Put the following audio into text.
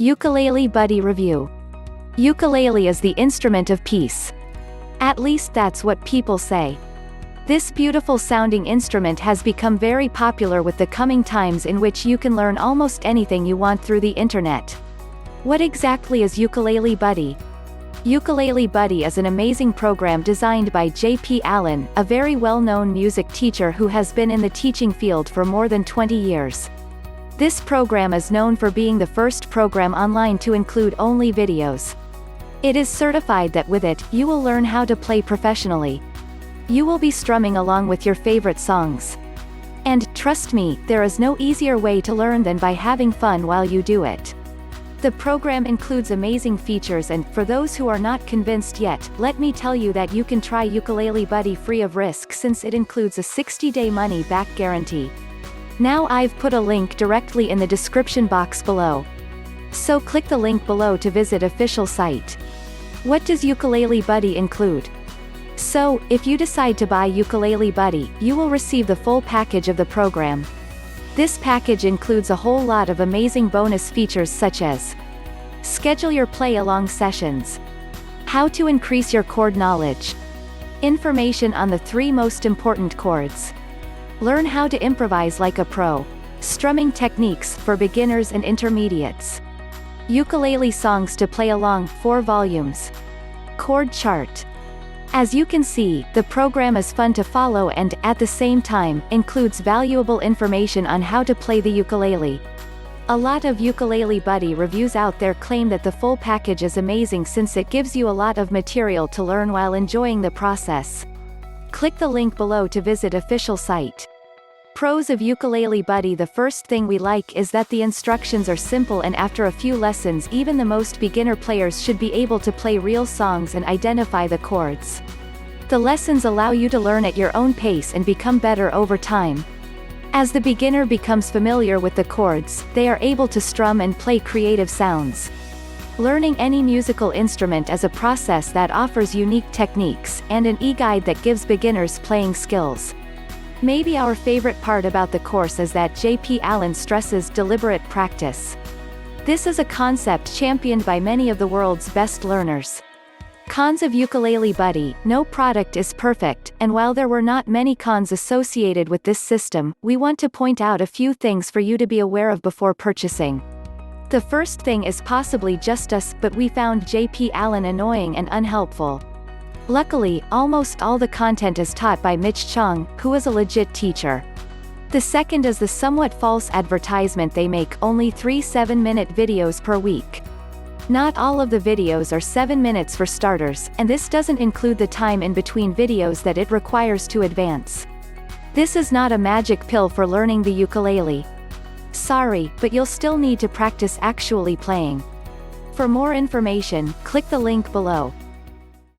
Ukulele Buddy Review. Ukulele is the instrument of peace. At least that's what people say. This beautiful sounding instrument has become very popular with the coming times in which you can learn almost anything you want through the internet. What exactly is Ukulele Buddy? Ukulele Buddy is an amazing program designed by J.P. Allen, a very well-known music teacher who has been in the teaching field for more than 20 years. This program is known for being the first program online to include only videos. It is certified that with it, you will learn how to play professionally. You will be strumming along with your favorite songs. And, trust me, there is no easier way to learn than by having fun while you do it. The program includes amazing features and, for those who are not convinced yet, let me tell you that you can try Ukulele Buddy free of risk since it includes a 60-day money-back guarantee. Now I've put a link directly in the description box below. So click the link below to visit official site. What does Ukulele Buddy include? So, if you decide to buy Ukulele Buddy, you will receive the full package of the program. This package includes a whole lot of amazing bonus features such as schedule your play-along sessions, how to increase your chord knowledge, information on the 3 most important chords, learn how to improvise like a pro, strumming techniques for beginners and intermediates, ukulele songs to play along 4 volumes, chord chart. As you can see, the program is fun to follow and, at the same time, includes valuable information on how to play the ukulele. A lot of Ukulele Buddy reviews out there claim that the full package is amazing since it gives you a lot of material to learn while enjoying the process. Click the link below to visit official site. Pros of Ukulele Buddy. The first thing we like is that the instructions are simple and after a few lessons even the most beginner players should be able to play real songs and identify the chords. The lessons allow you to learn at your own pace and become better over time. As the beginner becomes familiar with the chords, they are able to strum and play creative sounds. Learning any musical instrument is a process that offers unique techniques, and an e-guide that gives beginners playing skills. Maybe our favorite part about the course is that J.P. Allen stresses deliberate practice. This is a concept championed by many of the world's best learners. Cons of Ukulele Buddy. No product is perfect, and while there were not many cons associated with this system, we want to point out a few things for you to be aware of before purchasing. The first thing is possibly just us, but we found J.P. Allen annoying and unhelpful. Luckily, almost all the content is taught by Mitch Chong, who is a legit teacher. The second is the somewhat false advertisement they make only 3 7-minute videos per week. Not all of the videos are 7 minutes for starters, and this doesn't include the time in between videos that it requires to advance. This is not a magic pill for learning the ukulele. Sorry, but you'll still need to practice actually playing. For more information, click the link below.